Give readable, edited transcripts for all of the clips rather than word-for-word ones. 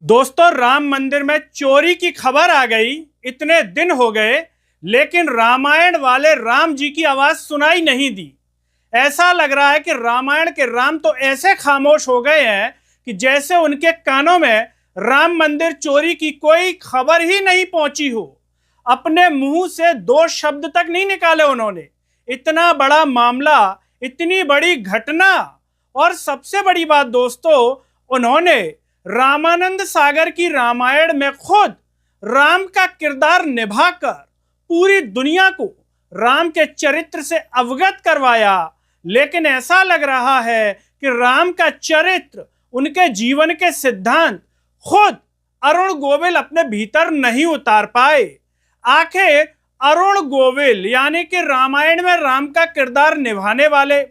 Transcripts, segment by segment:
दोस्तों, राम मंदिर में चोरी की खबर आ गई। इतने दिन हो गए लेकिन रामायण वाले राम जी की आवाज सुनाई नहीं दी। ऐसा लग रहा है कि रामायण के राम तो ऐसे खामोश हो गए हैं कि जैसे उनके कानों में राम मंदिर चोरी की कोई खबर ही नहीं पहुंची हो। अपने मुंह से दो शब्द तक नहीं निकाले उन्होंने। इतना बड़ा मामला, इतनी बड़ी घटना, और सबसे बड़ी बात दोस्तों, उन्होंने रामानंद सागर की रामायण में खुद राम का किरदार निभाकर पूरी दुनिया को राम के चरित्र से अवगत करवाया। लेकिन ऐसा लग रहा है कि राम का चरित्र, उनके जीवन के सिद्धांत खुद अरुण गोविल अपने भीतर नहीं उतार पाए। आखिर अरुण गोविल यानी कि रामायण में राम का किरदार निभाने वाले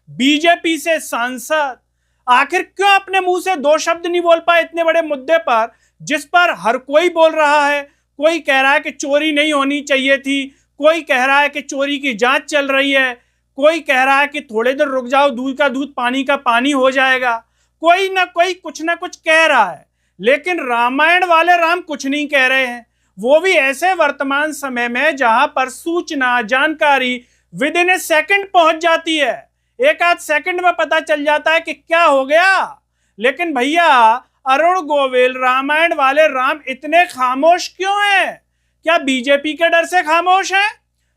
बीजेपी से सांसद आखिर क्यों अपने मुंह से दो शब्द नहीं बोल पाए इतने बड़े मुद्दे पर, जिस पर हर कोई बोल रहा है। कोई कह रहा है कि चोरी नहीं होनी चाहिए थी, कोई कह रहा है कि चोरी की जांच चल रही है, कोई कह रहा है कि थोड़े देर रुक जाओ, दूध का दूध पानी का पानी हो जाएगा। कोई ना कोई कुछ ना कुछ कह रहा है, लेकिन रामायण वाले राम कुछ नहीं कह रहे हैं। वो भी ऐसे वर्तमान समय में जहां पर सूचना, जानकारी विद इन ए सेकंड पहुंच जाती है। एक आध सेकंड में पता चल जाता है कि क्या हो गया। लेकिन भैया, अरुण गोविल रामायण वाले राम इतने खामोश क्यों हैं? क्या बीजेपी के डर से खामोश है,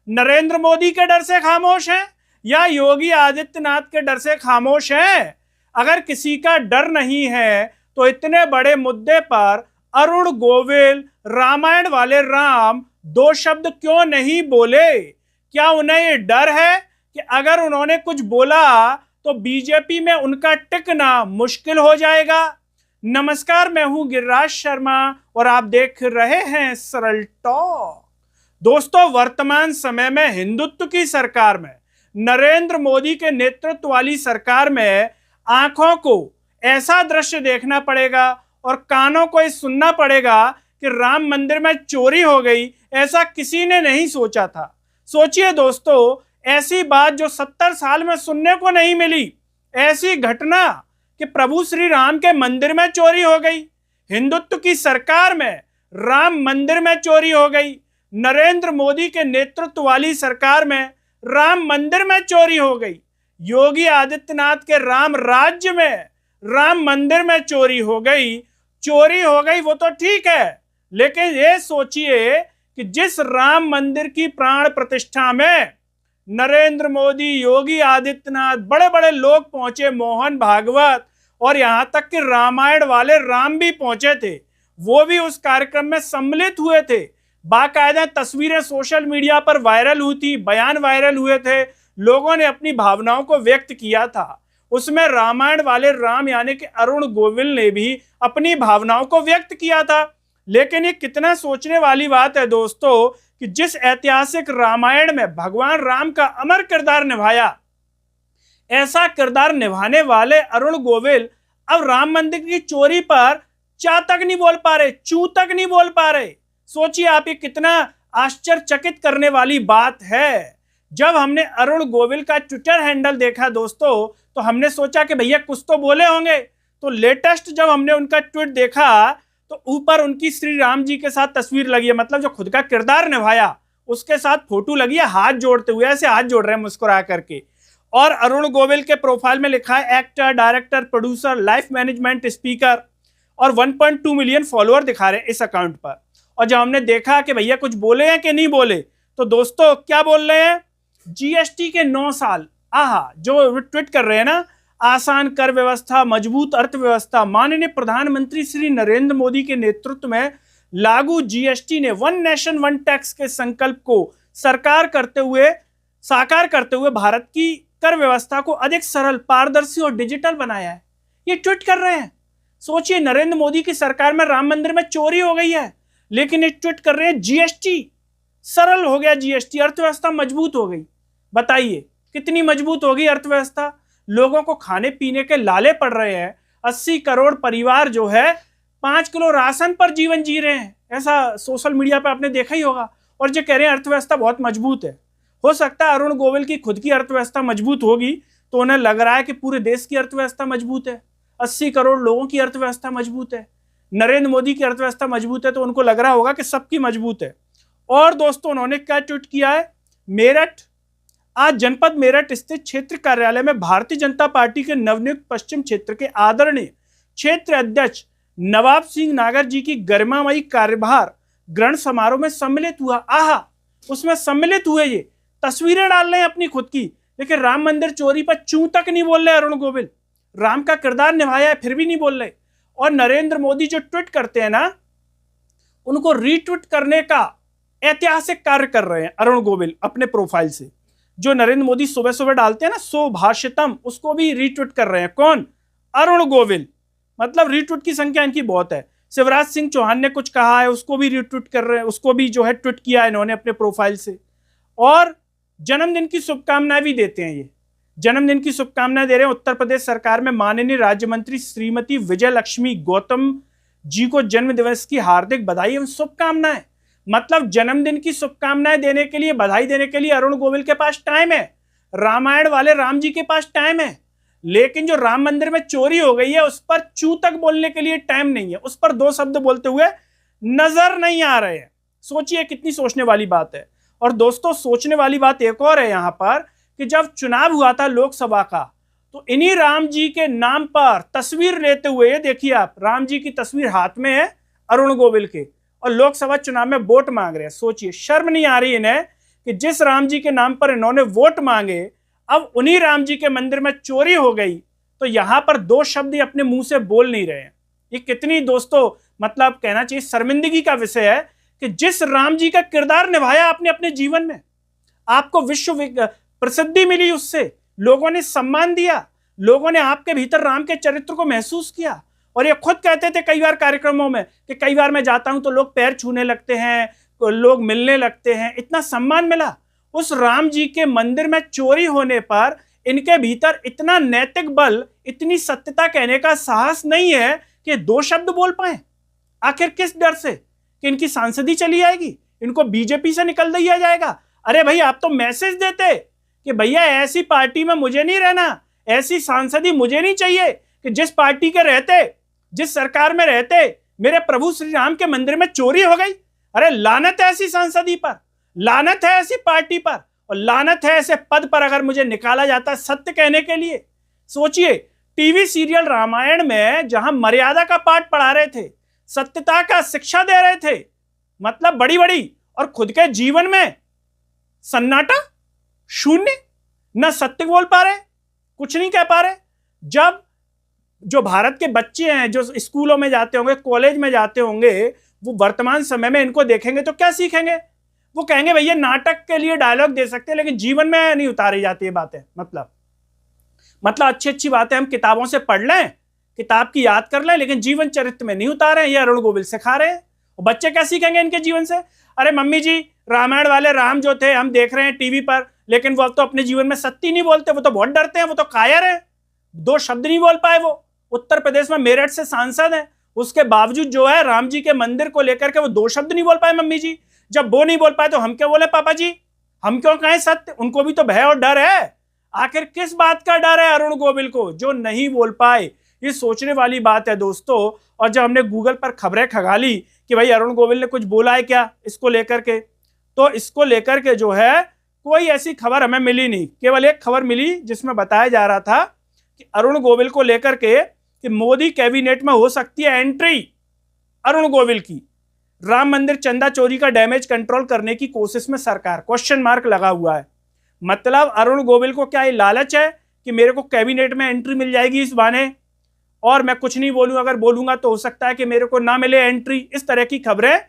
नरेंद्र मोदी के डर से खामोश है, या योगी आदित्यनाथ के डर से खामोश है? अगर किसी का डर नहीं है तो इतने बड़े मुद्दे पर अरुण गोविल रामायण वाले राम दो शब्द क्यों नहीं बोले? क्या उन्हें ये डर है कि अगर उन्होंने कुछ बोला तो बीजेपी में उनका टिकना मुश्किल हो जाएगा? नमस्कार, मैं हूं गिरिराज शर्मा और आप देख रहे हैं सरल टॉक। दोस्तों, वर्तमान समय में हिंदुत्व की सरकार में, नरेंद्र मोदी के नेतृत्व वाली सरकार में आंखों को ऐसा दृश्य देखना पड़ेगा और कानों को सुनना पड़ेगा कि राम मंदिर में चोरी हो गई। ऐसा किसी ने नहीं सोचा था। सोचिए दोस्तों, ऐसी बात जो 70 साल में सुनने को नहीं मिली, ऐसी घटना कि प्रभु श्री राम के मंदिर में चोरी हो गई, हिंदुत्व की सरकार में राम मंदिर में चोरी हो गई, नरेंद्र मोदी के नेतृत्व वाली सरकार में राम मंदिर में चोरी हो गई, योगी आदित्यनाथ के राम राज्य में राम मंदिर में चोरी हो गई। चोरी हो गई वो तो ठीक है, लेकिन ये सोचिए कि जिस राम मंदिर की प्राण प्रतिष्ठा में नरेंद्र मोदी, योगी आदित्यनाथ, बड़े बड़े लोग पहुंचे, मोहन भागवत, और यहां तक कि रामायण वाले राम भी पहुंचे थे, वो भी उस कार्यक्रम में सम्मिलित हुए थे। बाकायदा तस्वीरें सोशल मीडिया पर वायरल हुई थी, बयान वायरल हुए थे, लोगों ने अपनी भावनाओं को व्यक्त किया था। उसमें रामायण वाले राम यानी कि अरुण गोविल ने भी अपनी भावनाओं को व्यक्त किया था। लेकिन ये कितना सोचने वाली बात है दोस्तों कि जिस ऐतिहासिक रामायण में भगवान राम का अमर किरदार निभाया, ऐसा किरदार निभाने वाले अरुण गोविल अब राम मंदिर की चोरी पर चा तक नहीं बोल पा रहे, चू तक नहीं बोल पा रहे। सोचिए आप, ये कितना आश्चर्यचकित करने वाली बात है। जब हमने अरुण गोविल का ट्विटर हैंडल देखा दोस्तों, तो हमने सोचा कि भैया कुछ तो बोले होंगे। तो लेटेस्ट जब हमने उनका ट्वीट देखा तो ऊपर उनकी श्री राम जी के साथ तस्वीर लगी है, मतलब जो खुद का किरदार निभाया उसके साथ फोटो लगी है, हाथ जोड़ते हुए, ऐसे हाथ जोड़ रहे हैं मुस्कुरा करके। और अरुण गोविल के प्रोफाइल में लिखा है actor, director, producer, life management speaker, और 1.2 मिलियन फॉलोअर दिखा रहे हैं इस अकाउंट पर। और जब हमने देखा कि भैया कुछ बोले हैं कि नहीं बोले, तो दोस्तों क्या बोल रहे हैं? जीएसटी के 9 साल, आहा, जो ट्वीट कर रहे हैं ना, आसान कर व्यवस्था, मजबूत अर्थव्यवस्था, माननीय प्रधानमंत्री श्री नरेंद्र मोदी के नेतृत्व में लागू जीएसटी ने वन नेशन वन टैक्स के संकल्प को साकार करते हुए भारत की कर व्यवस्था को अधिक सरल, पारदर्शी और डिजिटल बनाया है। ये ट्वीट कर रहे हैं। सोचिए, नरेंद्र मोदी की सरकार में राम मंदिर में चोरी हो गई है, लेकिन ये ट्वीट कर रहे हैं जीएसटी सरल हो गया, जीएसटी, अर्थव्यवस्था मजबूत हो गई। बताइए कितनी मजबूत होगी अर्थव्यवस्था। लोगों को खाने पीने के लाले पड़ रहे हैं। 80 करोड़ परिवार जो है 5 किलो राशन पर जीवन जी रहे हैं, ऐसा सोशल मीडिया पर आपने देखा ही होगा। और जो कह रहे हैं अर्थव्यवस्था बहुत मजबूत है। हो सकता है अरुण गोविल की खुद की अर्थव्यवस्था मजबूत होगी तो उन्हें लग रहा है कि पूरे देश की अर्थव्यवस्था मजबूत है, 80 करोड़ लोगों की अर्थव्यवस्था मजबूत है। नरेंद्र मोदी की अर्थव्यवस्था मजबूत है तो उनको लग रहा होगा कि सबकी मजबूत है। और दोस्तों उन्होंने क्या ट्वीट किया है, मेरठ, आज जनपद मेरठ स्थित क्षेत्र कार्यालय में भारतीय जनता पार्टी के नवनियुक्त पश्चिम क्षेत्र के आदरणीय क्षेत्र अध्यक्ष नवाब सिंह नागर जी की गरिमामयी कार्यभार ग्रहण समारोह में सम्मिलित हुआ। आहा, उसमें सम्मिलित हुए, ये तस्वीरें डाल रहे हैं अपनी खुद की, लेकिन राम मंदिर चोरी पर चूं तक नहीं बोल रहे अरुण गोविल। राम का किरदार निभाया है फिर भी नहीं बोल रहे। और नरेंद्र मोदी जो ट्वीट करते हैं ना, उनको रीट्वीट करने का ऐतिहासिक कार्य कर रहे हैं अरुण गोविल अपने प्रोफाइल से। जो नरेंद्र मोदी सुबह सुबह डालते हैं ना सुभाषितम, उसको भी रीट्वीट कर रहे हैं। कौन? अरुण गोविल। मतलब रीट्वीट की संख्या इनकी बहुत है। शिवराज सिंह चौहान ने कुछ कहा है, उसको भी रीट्वीट कर रहे हैं, उसको भी जो है ट्वीट किया है इन्होंने अपने प्रोफाइल से। और जन्मदिन की शुभकामनाएं भी देते हैं। ये जन्मदिन की शुभकामनाएं दे रहे हैं उत्तर प्रदेश सरकार में माननीय राज्य मंत्री श्रीमती विजय लक्ष्मी गौतम जी को जन्म दिवस की हार्दिक बधाई एवं शुभकामनाएं। मतलब जन्मदिन की शुभकामनाएं देने के लिए, बधाई देने के लिए अरुण गोविल के पास टाइम है, रामायण वाले राम जी के पास टाइम है, लेकिन जो राम मंदिर में चोरी हो गई है उस पर चू तक बोलने के लिए टाइम नहीं है, उस पर दो शब्द बोलते हुए नजर नहीं आ रहे हैं। सोचिए कितनी सोचने वाली बात है। और दोस्तों सोचने वाली बात एक और है यहाँ पर कि जब चुनाव हुआ था लोकसभा का, तो इन्हीं राम जी के नाम पर तस्वीर लेते हुए, ये देखिए आप, राम जी की तस्वीर हाथ में है अरुण गोविल के, और लोकसभा चुनाव में वोट मांग रहे हैं। सोचिए, शर्म नहीं आ रही इन्हें कि जिस राम जी के नाम पर इन्होंने वोट मांगे, अब उन्हीं राम जी के मंदिर में चोरी हो गई, तो यहां पर दो शब्द अपने मुंह से बोल नहीं रहे हैं। ये कितनी दोस्तों मतलब कहना चाहिए शर्मिंदगी का विषय है कि जिस राम जी का किरदार निभाया आपने अपने जीवन में, आपको विश्व प्रसिद्धि मिली, उससे लोगों ने सम्मान दिया, लोगों ने आपके भीतर राम के चरित्र को महसूस किया। और ये खुद कहते थे कई बार कार्यक्रमों में कि कई बार मैं जाता हूं तो लोग पैर छूने लगते हैं, लोग मिलने लगते हैं, इतना सम्मान मिला। उस राम जी के मंदिर में चोरी होने पर इनके भीतर इतना नैतिक बल, इतनी सत्यता कहने का साहस नहीं है कि दो शब्द बोल पाए। आखिर किस डर से कि इनकी सांसदी चली जाएगी, इनको बीजेपी से निकल दिया जाएगा? अरे भाई, आप तो मैसेज देते कि भैया ऐसी पार्टी में मुझे नहीं रहना, ऐसी सांसदी मुझे नहीं चाहिए कि जिस पार्टी के रहते, जिस सरकार में रहते मेरे प्रभु श्री राम के मंदिर में चोरी हो गई। अरे लानत है ऐसी सांसदी पर, लानत है ऐसी पार्टी पर, और लानत है ऐसे पद पर अगर मुझे निकाला जाता सत्य कहने के लिए। सोचिए, टीवी सीरियल रामायण में जहां मर्यादा का पाठ पढ़ा रहे थे, सत्यता का शिक्षा दे रहे थे, मतलब बड़ी बड़ी, और खुद के जीवन में सन्नाटा, शून्य, न सत्य बोल पा रहे, कुछ नहीं कह पा रहे। जब जो भारत के बच्चे हैं जो स्कूलों में जाते होंगे, कॉलेज में जाते होंगे, वो वर्तमान समय में इनको देखेंगे तो क्या सीखेंगे? वो कहेंगे भैया नाटक के लिए डायलॉग दे सकते हैं लेकिन जीवन में नहीं उतारी जाती है बातें। मतलब अच्छी अच्छी बातें हम किताबों से पढ़ लें, किताब की याद कर लें, लेकिन जीवन चरित्र में नहीं उतारे हैं। ये अरुण गोविल सिखा रहे हैं। बच्चे क्या सीखेंगे इनके जीवन से? अरे मम्मी जी, रामायण वाले राम जो थे हम देख रहे हैं टीवी पर, लेकिन वो तो अपने जीवन में सत्य नहीं बोलते, वो तो बहुत डरते हैं, वो तो कायर है, दो शब्द नहीं बोल पाए। वो उत्तर प्रदेश में मेरठ से सांसद हैं, उसके बावजूद जो है राम जी के मंदिर को लेकर के वो दो शब्द नहीं बोल पाए। मम्मी जी, जब वो नहीं बोल पाए तो हम क्यों बोले पापा जी? हम क्यों कहें सत्य? उनको भी तो भय और डर है। आखिर किस बात का डर है अरुण गोविल को जो नहीं बोल पाए? ये सोचने वाली बात है दोस्तों। और जब हमने गूगल पर खबरें खंगाली कि भाई अरुण गोविल ने कुछ बोला है क्या इसको लेकर के, तो इसको लेकर के जो है कोई ऐसी खबर हमें मिली नहीं। केवल एक खबर मिली जिसमें बताया जा रहा था कि अरुण गोविल को लेकर के कि मोदी कैबिनेट में हो सकती है एंट्री अरुण गोविल की। राम मंदिर चंदा चोरी का डैमेज कंट्रोल करने की कोशिश में सरकार, क्वेश्चन मार्क लगा हुआ है। मतलब अरुण गोविल को क्या ये लालच है कि मेरे को कैबिनेट में एंट्री मिल जाएगी इस बहाने, और मैं कुछ नहीं बोलूं, अगर बोलूंगा तो हो सकता है कि मेरे को ना मिले एंट्री। इस तरह की खबरें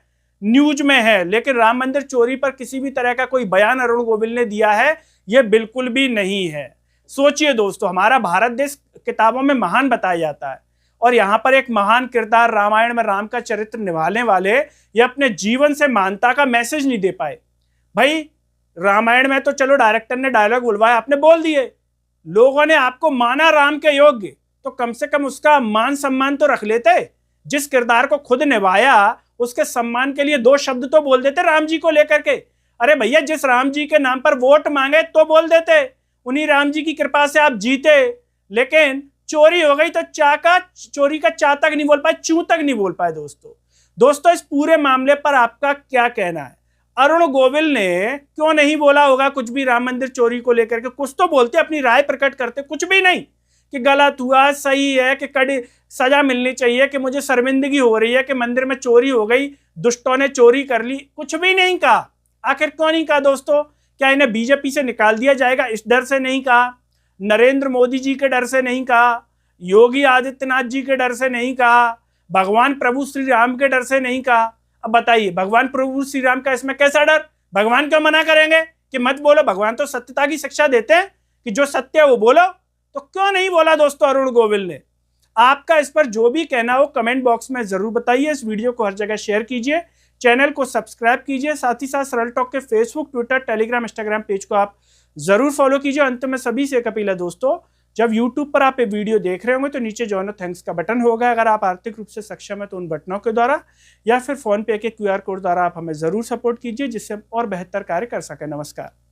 न्यूज में है, लेकिन राम मंदिर चोरी पर किसी भी तरह का कोई बयान अरुण गोविल ने दिया है यह बिल्कुल भी नहीं है। सोचिए दोस्तों, हमारा भारत देश किताबों में महान बताया जाता है, और यहां पर एक महान किरदार रामायण में राम का चरित्र निभाने वाले ये अपने जीवन से मानवता का मैसेज नहीं दे पाए। भाई रामायण में तो चलो डायरेक्टर ने डायलॉग बुलवाया, आपने बोल दिए, लोगों ने आपको माना राम के योग्य, तो कम से कम उसका मान सम्मान तो रख लेते। जिस किरदार को खुद निभाया उसके सम्मान के लिए दो शब्द तो बोल देते राम जी को लेकर के। अरे भैया, जिस राम जी के नाम पर वोट मांगे तो बोल देते, उन्हीं राम जी की कृपा से आप जीते, लेकिन चोरी हो गई तो चोरी का चा तक नहीं बोल पाए, चू तक नहीं बोल पाए। दोस्तों इस पूरे मामले पर आपका क्या कहना है? अरुण गोविल ने क्यों नहीं बोला होगा कुछ भी राम मंदिर चोरी को लेकर के? कुछ तो बोलते, अपनी राय प्रकट करते, कुछ भी नहीं कि गलत हुआ, सही है, कि कड़ी सजा मिलनी चाहिए, कि मुझे शर्मिंदगी हो रही है कि मंदिर में चोरी हो गई, दुष्टों ने चोरी कर ली। कुछ भी नहीं कहा। आखिर क्यों नहीं कहा दोस्तों? क्या इन्हें बीजेपी से निकाल दिया जाएगा इस डर से नहीं कहा? नरेंद्र मोदी जी के डर से नहीं कहा? योगी आदित्यनाथ जी के डर से नहीं कहा? भगवान प्रभु श्री राम के डर से नहीं कहा? अब बताइए, भगवान प्रभु श्री राम का इसमें कैसा डर? भगवान क्यों मना करेंगे कि मत बोलो? भगवान तो सत्यता की शिक्षा देते हैं कि जो सत्य है वो बोलो। तो क्यों नहीं बोला दोस्तों अरुण गोविल ने? आपका इस पर जो भी कहना हो कमेंट बॉक्स में जरूर बताइए। इस वीडियो को हर जगह शेयर कीजिए, चैनल को सब्सक्राइब कीजिए, साथ ही साथ सरल टॉक के Facebook, Twitter, Telegram, Instagram page को आप जरूर फॉलो कीजिए। अंत में सभी से एक अपील है दोस्तों, जब यूट्यूब पर आप ये वीडियो देख रहे होंगे तो नीचे जॉइन थैंक्स का बटन होगा। अगर आप आर्थिक रूप से सक्षम है तो उन बटनों के द्वारा या फिर फोन पे के QR कोड द्वारा आप हमें जरूर सपोर्ट कीजिए, जिससे हम और बेहतर कार्य कर सकें। नमस्कार।